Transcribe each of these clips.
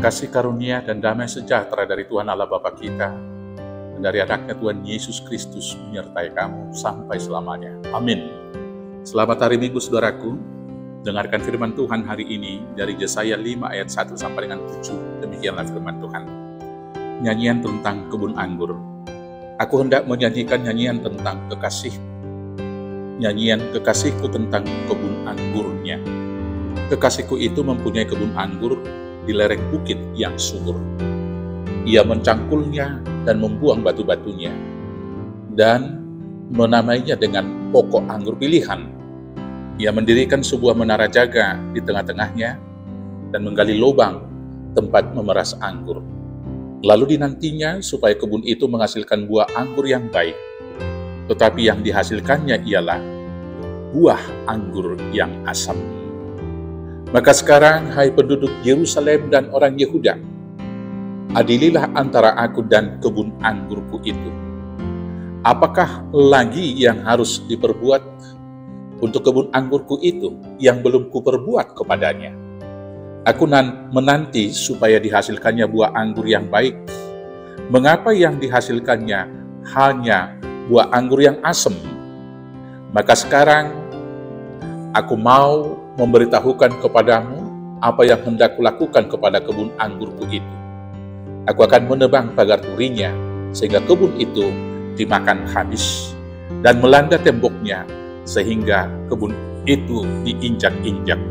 kasih karunia dan damai sejahtera dari Tuhan Allah Bapa kita dan dari anaknya Tuhan Yesus Kristus menyertai kamu sampai selamanya. Amin. Selamat hari Minggu saudaraku. Dengarkan firman Tuhan hari ini dari Yesaya 5 ayat 1 sampai dengan 7. Demikianlah firman Tuhan. Nyanyian tentang kebun anggur. Aku hendak menyanyikan nyanyian tentang kekasih. Nyanyian kekasihku tentang kebun anggurnya. Kekasihku itu mempunyai kebun anggur di lereng bukit yang subur. Ia mencangkulnya dan membuang batu-batunya, dan menamainya dengan pokok anggur pilihan. Ia mendirikan sebuah menara jaga di tengah-tengahnya dan menggali lubang tempat memeras anggur. Lalu dinantinya supaya kebun itu menghasilkan buah anggur yang baik, tetapi yang dihasilkannya ialah buah anggur yang asam. Maka sekarang, hai penduduk Yerusalem dan orang Yehuda, adililah antara aku dan kebun anggurku itu. Apakah lagi yang harus diperbuat untuk kebun anggurku itu yang belum kuperbuat kepadanya? Aku menanti supaya dihasilkannya buah anggur yang baik. Mengapa yang dihasilkannya hanya buah anggur yang asam? Maka sekarang aku mau memberitahukan kepadamu apa yang hendak kulakukan kepada kebun anggurku itu. Aku akan menebang pagar durinya sehingga kebun itu dimakan habis, dan melanda temboknya sehingga kebun itu diinjak-injak.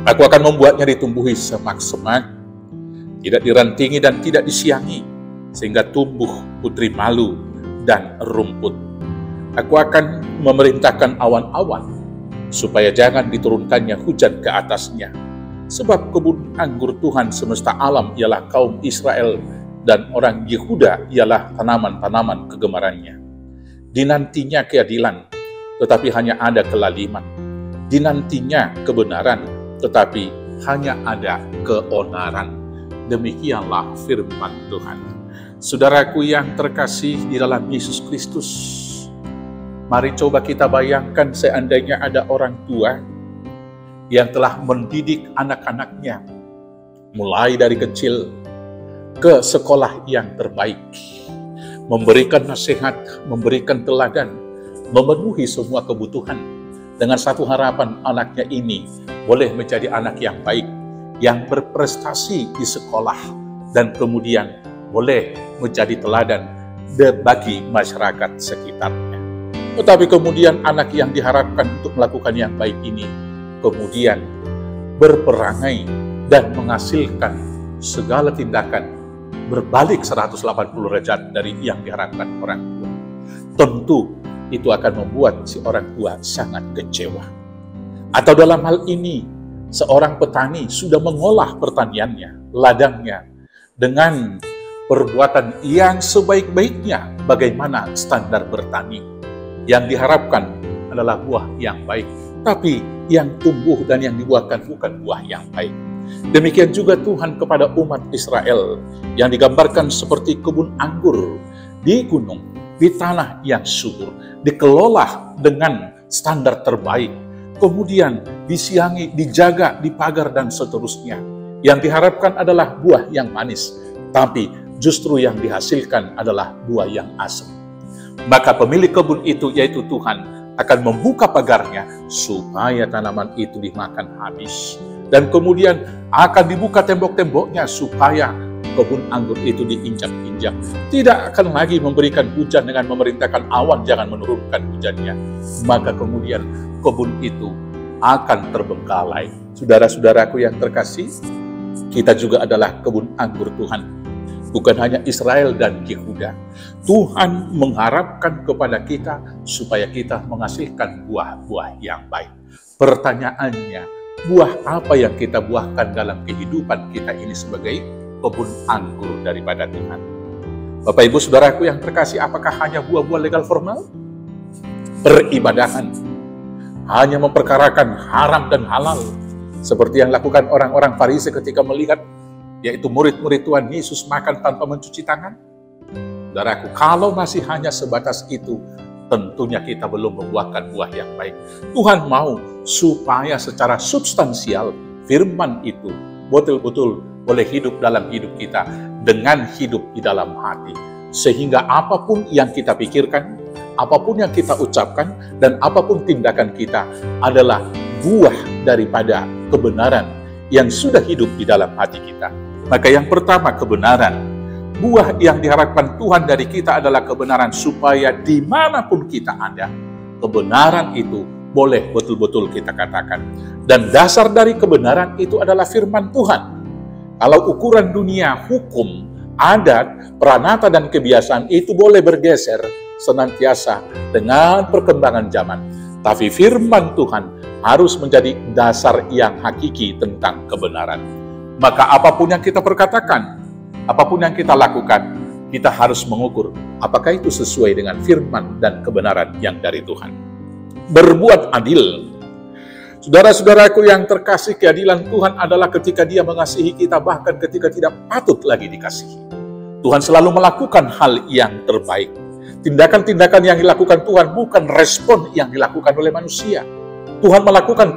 Aku akan membuatnya ditumbuhi semak-semak, tidak dirantingi dan tidak disiangi, sehingga tumbuh putri malu dan rumput. Aku akan memerintahkan awan-awan supaya jangan diturunkannya hujan ke atasnya. Sebab kebun anggur Tuhan semesta alam ialah kaum Israel, dan orang Yehuda ialah tanaman-tanaman kegemarannya. Dinantinya keadilan, tetapi hanya ada kelaliman. Dinantinya kebenaran, tetapi hanya ada keonaran. Demikianlah firman Tuhan. Saudaraku yang terkasih di dalam Yesus Kristus, mari coba kita bayangkan seandainya ada orang tua yang telah mendidik anak-anaknya mulai dari kecil ke sekolah yang terbaik, memberikan nasihat, memberikan teladan, memenuhi semua kebutuhan dengan satu harapan anaknya ini boleh menjadi anak yang baik, yang berprestasi di sekolah, dan kemudian boleh menjadi teladan bagi masyarakat sekitarnya. Tetapi kemudian anak yang diharapkan untuk melakukan yang baik ini kemudian berperangai dan menghasilkan segala tindakan berbalik 180 derajat dari yang diharapkan orang tua. Tentu itu akan membuat si orang tua sangat kecewa. Atau dalam hal ini, seorang petani sudah mengolah pertaniannya, ladangnya, dengan perbuatan yang sebaik-baiknya. Bagaimana standar bertani? Yang diharapkan adalah buah yang baik, tapi yang tumbuh dan yang dibuahkan bukan buah yang baik. Demikian juga Tuhan kepada umat Israel yang digambarkan seperti kebun anggur di gunung, di tanah yang subur, dikelola dengan standar terbaik, kemudian disiangi, dijaga, dipagar, dan seterusnya. Yang diharapkan adalah buah yang manis, tapi justru yang dihasilkan adalah buah yang asam. Maka pemilik kebun itu, yaitu Tuhan, akan membuka pagarnya supaya tanaman itu dimakan habis. Dan kemudian akan dibuka tembok-temboknya supaya kebun anggur itu diinjak-injak. Tidak akan lagi memberikan hujan dengan memerintahkan awan jangan menurunkan hujannya. Maka kemudian kebun itu akan terbengkalai. Saudara-saudaraku yang terkasih, kita juga adalah kebun anggur Tuhan. Bukan hanya Israel dan Yehuda. Tuhan mengharapkan kepada kita supaya kita menghasilkan buah-buah yang baik. Pertanyaannya, buah apa yang kita buahkan dalam kehidupan kita ini sebagai kebun anggur daripada Tuhan? Bapak Ibu Saudaraku yang terkasih, apakah hanya buah-buah legal formal? Peribadahan, hanya memperkarakan haram dan halal, seperti yang lakukan orang-orang Farisi ketika melihat, yaitu murid-murid Tuhan Yesus makan tanpa mencuci tangan? Saudaraku, kalau masih hanya sebatas itu, tentunya kita belum membuahkan buah yang baik. Tuhan mau supaya secara substansial firman itu betul-betul boleh hidup dalam hidup kita dengan hidup di dalam hati. Sehingga apapun yang kita pikirkan, apapun yang kita ucapkan, dan apapun tindakan kita adalah buah daripada kebenaran yang sudah hidup di dalam hati kita. Maka yang pertama, kebenaran. Buah yang diharapkan Tuhan dari kita adalah kebenaran, supaya dimanapun kita ada, kebenaran itu boleh betul-betul kita katakan. Dan dasar dari kebenaran itu adalah firman Tuhan. Kalau ukuran dunia, hukum, adat, pranata, dan kebiasaan itu boleh bergeser senantiasa dengan perkembangan zaman. Tapi firman Tuhan harus menjadi dasar yang hakiki tentang kebenaran. Maka apapun yang kita perkatakan, apapun yang kita lakukan, kita harus mengukur apakah itu sesuai dengan firman dan kebenaran yang dari Tuhan. Berbuat adil. Saudara-saudaraku yang terkasih, keadilan Tuhan adalah ketika Dia mengasihi kita bahkan ketika tidak patut lagi dikasihi. Tuhan selalu melakukan hal yang terbaik. Tindakan-tindakan yang dilakukan Tuhan bukan respon yang dilakukan oleh manusia. Tuhan melakukan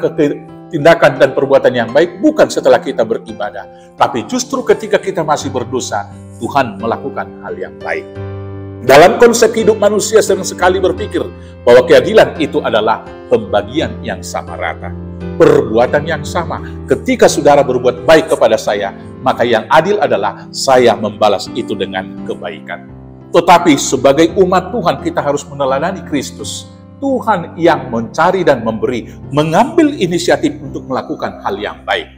tindakan dan perbuatan yang baik bukan setelah kita beribadah, tapi justru ketika kita masih berdosa, Tuhan melakukan hal yang baik. Dalam konsep hidup manusia sering sekali berpikir bahwa keadilan itu adalah pembagian yang sama rata, perbuatan yang sama. Ketika saudara berbuat baik kepada saya, maka yang adil adalah saya membalas itu dengan kebaikan. Tetapi sebagai umat Tuhan, kita harus meneladani Kristus. Tuhan yang mencari dan memberi, mengambil inisiatif untuk melakukan hal yang baik.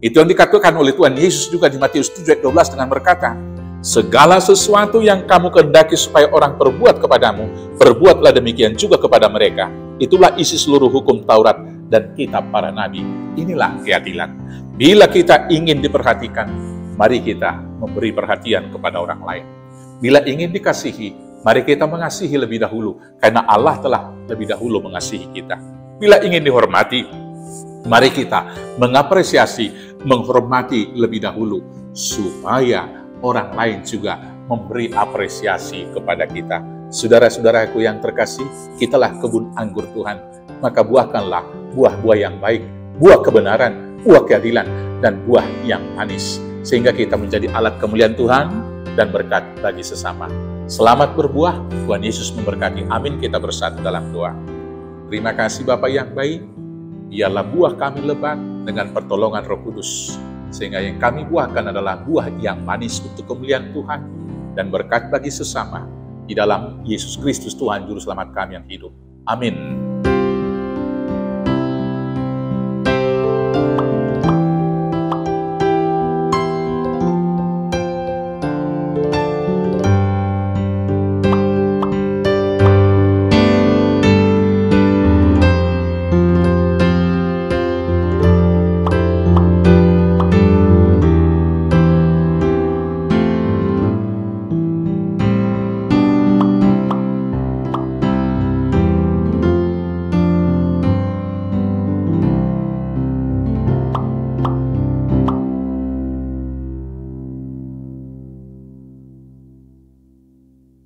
Itu yang dikatakan oleh Tuhan Yesus juga di Matius 7:12 dengan berkata, segala sesuatu yang kamu kehendaki supaya orang perbuat kepadamu, perbuatlah demikian juga kepada mereka. Itulah isi seluruh hukum Taurat dan kitab para nabi. Inilah keadilan. Bila kita ingin diperhatikan, mari kita memberi perhatian kepada orang lain. Bila ingin dikasihi, mari kita mengasihi lebih dahulu, karena Allah telah lebih dahulu mengasihi kita. Bila ingin dihormati, mari kita mengapresiasi, menghormati lebih dahulu, supaya orang lain juga memberi apresiasi kepada kita. Saudara-saudaraku yang terkasih, kitalah kebun anggur Tuhan, maka buahkanlah buah-buah yang baik, buah kebenaran, buah keadilan, dan buah yang manis, sehingga kita menjadi alat kemuliaan Tuhan dan berkat bagi sesama. Selamat berbuah, Tuhan Yesus memberkati. Amin. Kita bersatu dalam doa. Terima kasih Bapa yang baik, biarlah buah kami lebat dengan pertolongan Roh Kudus, sehingga yang kami buahkan adalah buah yang manis untuk kemuliaan Tuhan dan berkat bagi sesama. Di dalam Yesus Kristus Tuhan Juru Selamat kami yang hidup. Amin.